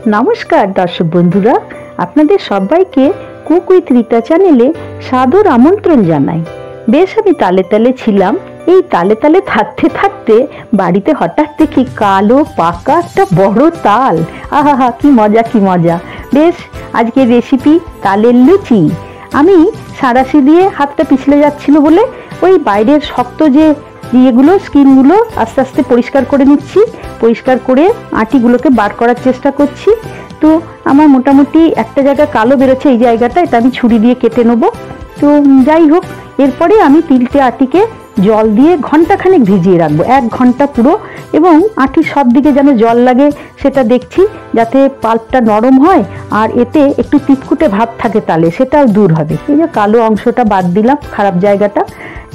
নমস্কার দর্শক বন্ধুরা, আপনাদের সবাইকে কুক উইথ রীতা চ্যানেলে সাদর আমন্ত্রণ জানাই। বেশ আমি তালে তালে ছিলাম। এই তালে তালে থাকতে থাকতে বাড়িতে হঠাৎ দেখি কালো পাকা একটা বড় তাল। আহা কি মজা কি মজা। বেশ, আজকের রেসিপি তালের লুচি। আমি সাঁড়াশি দিয়ে হাতটা পিছলে যাচ্ছিল বলে ওই বাইরের শক্ত যে ইয়েগুলো স্কিনগুলো আস্তে আস্তে পরিষ্কার করে নিচ্ছি। পরিষ্কার করে আটিগুলোকে বার করার চেষ্টা করছি। তো আমার মোটামুটি একটা জায়গা কালো বেরোচ্ছে, এই জায়গাটা, এটা আমি ছুরি দিয়ে কেটে নেবো। তো যাই হোক, এরপরে আমি 3টে আটিকে জল দিয়ে ঘন্টাখানেক ভিজিয়ে রাখবো, 1 ঘন্টা পুরো। এবং আটির সব দিকে যেন জল লাগে সেটা দেখছি, যাতে পাল্পটা নরম হয় আর এতে একটু তিতকুটে ভাব থাকে তালে, সেটাও দূর হবে। এই যে কালো অংশটা বাদ দিলাম, খারাপ জায়গাটা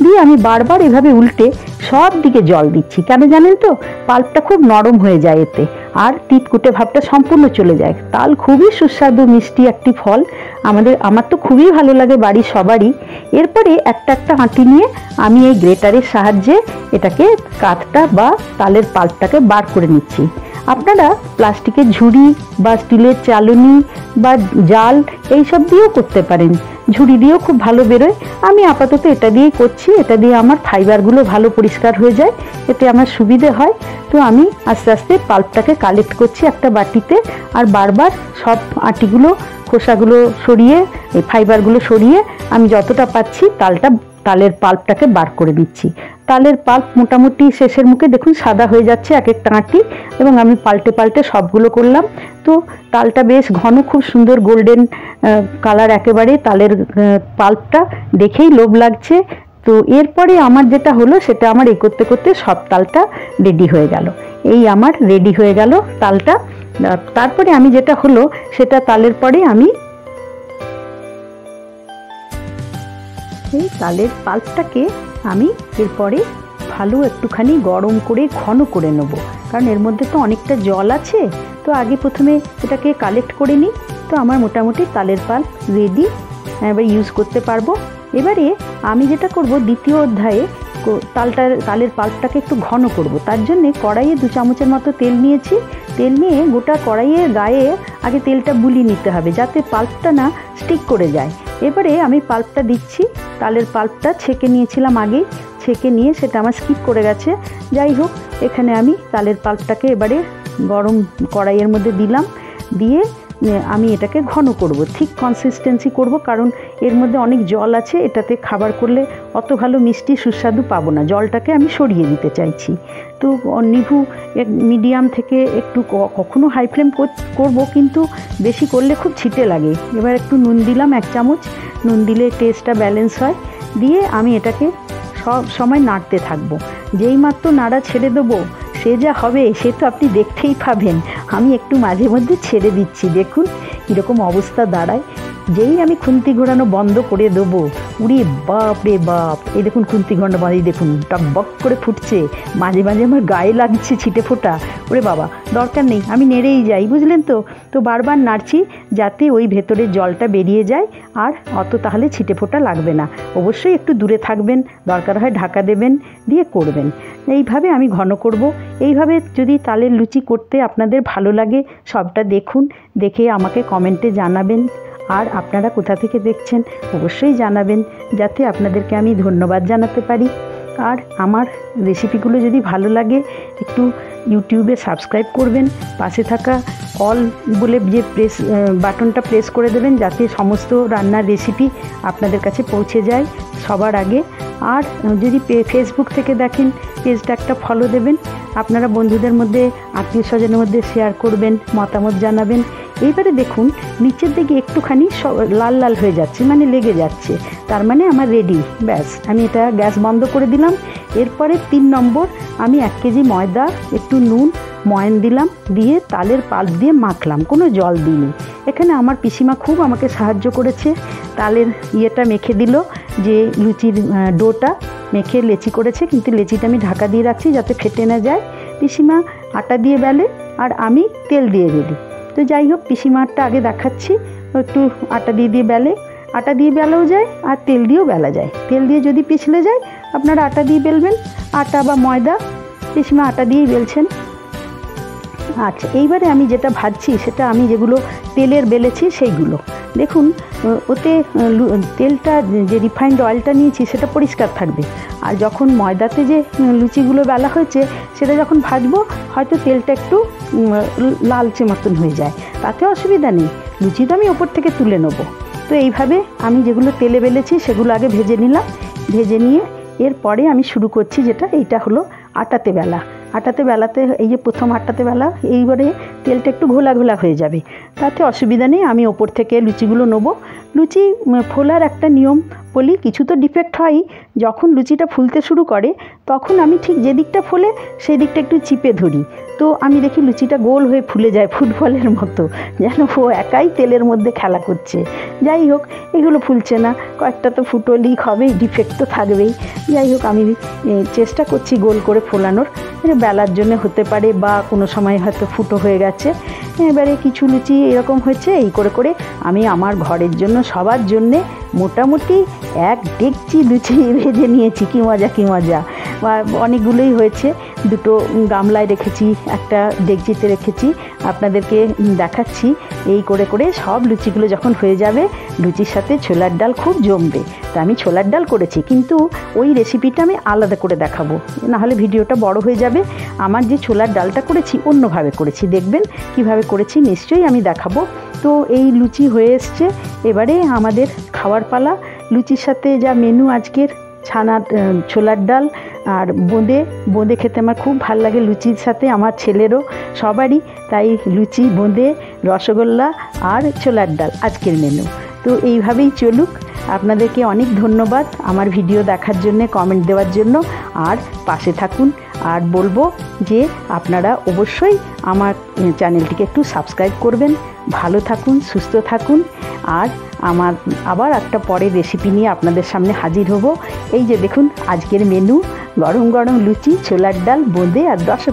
দিয়ে আমি বারবার এভাবে উল্টে সব দিকে জল দিচ্ছি। কেন জানেন তো? পাল্পটা খুব নরম হয়ে যায় এতে, আর তিতকুটে ভাবটা সম্পূর্ণ চলে যায়। তাল খুবই সুস্বাদু মিষ্টি একটি ফল, আমার তো খুবই ভালো লাগে, বাড়ির সবারই। এরপরে একটা একটা আঁটি নিয়ে আমি এই গ্রেটারের সাহায্যে এটাকে কাঠটা বা তালের পাল্পটাকে বার করে নিচ্ছি। আপনারা প্লাস্টিকের ঝুড়ি বা স্টিলের চালনি বা জাল এইসব দিয়েও করতে পারেন, ঝুড়ি দিয়েও খুব ভালো বেরোয়। আমি আপাতত এটা দিয়েই করছি, এটা দিয়ে আমার ফাইবারগুলো ভালো পরিষ্কার হয়ে যায়, এতে আমার সুবিধে হয়। তো আমি আস্তে আস্তে পাল্পটাকে কালেক্ট করছি একটা বাটিতে, আর বারবার সব আটিগুলো খোসাগুলো সরিয়ে, এই ফাইবারগুলো সরিয়ে আমি যতটা পাচ্ছি তালের পাল্পটাকে বার করে দিচ্ছি। তালের পাল্প মোটামুটি শেষের মুখে দেখুন সাদা হয়ে যাচ্ছে এক একটা আঁটি, এবং আমি পাল্টে পাল্টে সবগুলো করলাম। তো তালটা বেশ ঘন, খুব সুন্দর গোল্ডেন কালার একেবারে, তালের পাল্পটা দেখেই লোভ লাগছে। তো এরপরে আমার যেটা হলো সেটা আমার এই করতে করতে সব তালটা রেডি হয়ে গেল। এই আমার রেডি হয়ে গেল তালটা। তারপরে আমি যেটা হলো সেটা তালের পরে আমি এই তালের পাল্পটাকে আমি এরপরে ভালো একটুখানি গরম করে ঘন করে নেব, কারণ এর মধ্যে তো অনেকটা জল আছে। তো আগে প্রথমে এটাকে কালেক্ট করে নিই। তো আমার মোটামুটি তালের পাল্প রেডি, এবার ইউজ করতে পারবো। এবারে আমি যেটা করব, দ্বিতীয় অধ্যায়ে তালের পাল্পটাকে একটু ঘন করব। তার জন্যে কড়াইয়ে 2 চামচের মতো তেল নিয়েছি। তেল নিয়ে গোটা কড়াইয়ের গায়ে আগে তেলটা বুলিয়ে নিতে হবে, যাতে পাল্পটা না স্টিক করে যায়। এবারে আমি পাল্পটা দিচ্ছি। তালের পাল্পটা ছেঁকে নিয়েছিলাম আগেই, ছেঁকে নিয়ে সেটা আমার স্কিপ করে গেছে। যাই হোক, এখানে আমি তালের পাল্পটাকে এবারে গরম কড়াইয়ের মধ্যে দিলাম, দিয়ে আমি এটাকে ঘন করব, ঠিক কনসিস্টেন্সি করব, কারণ এর মধ্যে অনেক জল আছে। এটাতে খাবার করলে অত ভালো মিষ্টি সুস্বাদু পাবো না, জলটাকে আমি সরিয়ে দিতে চাইছি। তো নিভু মিডিয়াম থেকে একটু, কখনো হাই ফ্লেম করব, কিন্তু বেশি করলে খুব ছিটে লাগে। এবার একটু নুন দিলাম, 1 চামচ নুন দিলে টেস্টটা ব্যালেন্স হয়। দিয়ে আমি এটাকে সব সময় নাড়তে থাকবো। যেই মাত্র নাড়া ছেড়ে দেবো, সে যা হবে সে তো আপনি দেখতেই পাবেন। আমি একটু মাঝে মধ্যে ছেড়ে দিচ্ছি, দেখুন কীরকম অবস্থা দাঁড়ায়। যেই আমি খুন্তি ঘোরানো বন্ধ করে দেবো, উড়ে বাপ রে বাপ, এই দেখুন খুন্তি ঘোরানো বন্ধ, দেখুন টকবক করে ফুটছে, মাঝে মাঝে আমার গায়ে লাগছে ছিটে ফোটা। ওরে বাবা, দরকার নেই, আমি নেড়েই যাই, বুঝলেন তো? তো বারবার নাড়ছি যাতে ওই ভেতরের জলটা বেরিয়ে যায়, আর অত তাহলে ছিটে ফোটা লাগবে না। অবশ্যই একটু দূরে থাকবেন, দরকার হয় ঢাকা দেবেন, দিয়ে করবেন। এইভাবে আমি ঘন করব। এইভাবে যদি তালের লুচি করতে আপনাদের ভালো লাগে, সবটা দেখুন, দেখে আমাকে কমেন্টে জানাবেন। আর আপনারা কোথা থেকে দেখছেন অবশ্যই জানাবেন, যাতে আপনাদেরকে আমি ধন্যবাদ জানাতে পারি। আর আমার রেসিপিগুলো যদি ভালো লাগে, একটু ইউটিউবে সাবস্ক্রাইব করবেন, পাশে থাকা অল বলে যে বাটনটা প্রেস করে দেবেন, যাতে সমস্ত রান্নার রেসিপি আপনাদের কাছে পৌঁছে যায় সবার আগে। আর যদি ফেসবুক থেকে দেখেন, পেজটা একটা ফলো দেবেন। আপনারা বন্ধুদের মধ্যে, আত্মীয় স্বজনের মধ্যে শেয়ার করবেন, মতামত জানাবেন। এইবারে দেখুন নিচের দিকে একটুখানি লাল লাল হয়ে যাচ্ছে, মানে লেগে যাচ্ছে, তার মানে আমার রেডি। ব্যাস, আমি এটা গ্যাস বন্ধ করে দিলাম। এরপরে 3 নম্বর, আমি 1 কেজি ময়দা, একটু নুন, ময়ান দিলাম, দিয়ে তালের পাল্প দিয়ে মাখলাম, কোনো জল দিইনি। এখানে আমার পিসিমা খুব আমাকে সাহায্য করেছে, তালের ইয়েটা মেখে দিল, যে লুচির ডোটা মেখে লেচি করেছে, কিন্তু লেচিটা আমি ঢাকা দিয়ে রাখছি যাতে ফেটে না যায়। পিসিমা আটা দিয়ে বেলে, আর আমি তেল দিয়ে বেলি। তো যাই হোক, পিসিমারটা আগে দেখাচ্ছি, একটু আটা দিয়ে বেলে, আটা দিয়ে বেলাও যায় আর তেল দিয়েও বেলা যায়। তেল দিয়ে যদি পিছলে যায়, আপনারা আটা দিয়ে বেলবেন, আটা বা ময়দা। পিসিমা আটা দিয়েই বেলছেন। আচ্ছা, এইবারে আমি যেটা ভাজছি সেটা আমি যেগুলো তেলের বেলেছি সেইগুলো দেখুন। ওতে তেলটা যে রিফাইন্ড অয়েলটা নিয়েছি সেটা পরিষ্কার থাকবে। আর যখন ময়দাতে যে লুচিগুলো বেলা হয়েছে সেটা যখন ভাজবো হয়তো তেলটা একটু লালচে মতন হয়ে যায়, তাতে অসুবিধা নেই। লুচি তো আমি ওপর থেকে তুলে নেবো। তো এইভাবে আমি যেগুলো তেলে বেলেছি সেগুলো আগে ভেজে নিলাম। ভেজে নিয়ে এরপরে আমি শুরু করছি যেটা, এইটা হলো আটাতে বেলা। আটাতে বেলাতে এই যে প্রথম আটাতে বেলা, এইবারে তেলটা একটু ঘোলা ঘোলা হয়ে যাবে, তাতে অসুবিধা নেই। আমি ওপর থেকে লুচিগুলো নেবো। লুচি ফোলার একটা নিয়ম বলি, কিছু তো ডিফেক্ট হয়ই। যখন লুচিটা ফুলতে শুরু করে তখন আমি ঠিক যে দিকটা ফোলে সেই দিকটা একটু চিপে ধরি, তো আমি দেখি লুচিটা গোল হয়ে ফুলে যায় ফুটবলের মতো, যেন ও একাই তেলের মধ্যে খেলা করছে। যাই হোক, এগুলো ফুলছে না, কয়েকটা তো ফুটো লিক হবেই, ডিফেক্ট তো থাকবেই। যাই হোক, আমি চেষ্টা করছি গোল করে ফোলানোর। বেলার জন্য হতে পারে বা কোনো সময় হয়তো ফুটো হয়ে গেছে। এবারে কিছু লুচি এরকম হয়েছে। এই করে করে আমি আমার ঘরের জন্য সবার জন্যে মোটামুটি 1 ডেকচি লুচি ভেজে নিয়েছি। কী মজা, কী মজা! অনেকগুলোই হয়েছে। 2টো গামলায় রেখেছি, একটা ডেকচিতে রেখেছি, আপনাদেরকে দেখাচ্ছি। এই করে করে সব লুচিগুলো যখন হয়ে যাবে, লুচির সাথে ছোলার ডাল খুব জমবে। তা আমি ছোলার ডাল করেছি, কিন্তু ওই রেসিপিটা আমি আলাদা করে দেখাবো, নাহলে ভিডিওটা বড় হয়ে যাবে। আমার যে ছোলার ডালটা করেছি অন্যভাবে করেছি, দেখবেন কিভাবে করেছি নিশ্চয়ই আমি দেখাবো। তো এই লুচি হয়ে এসছে, এবারে আমাদের খাওয়ার পালা। লুচির সাথে যা মেনু আজকের, ছানা, ছোলার ডাল আর বোঁদে খেতে আমার খুব ভাল লাগে লুচির সাথে, আমার ছেলেরও, সবারই। তাই লুচি, বোঁদে, রসগোল্লা আর ছোলার ডাল আজকের মেনু। তো এইভাবেই চলুক। আপনাদেরকে অনেক ধন্যবাদ আমার ভিডিও দেখার জন্যে, কমেন্ট দেওয়ার জন্য, আর পাশে থাকুন। আর বলবো যে আপনারা অবশ্যই আমার চ্যানেলটিকে একটু সাবস্ক্রাইব করবেন। ভালো থাকুন, সুস্থ থাকুন। আর আমার আবার একটা পরের রেসিপি নিয়ে আপনাদের সামনে হাজির হব। এই যে দেখুন আজকের মেনু, গরম গরম লুচি, ছোলার ডাল, বোঁদে আর রসগোল্লা।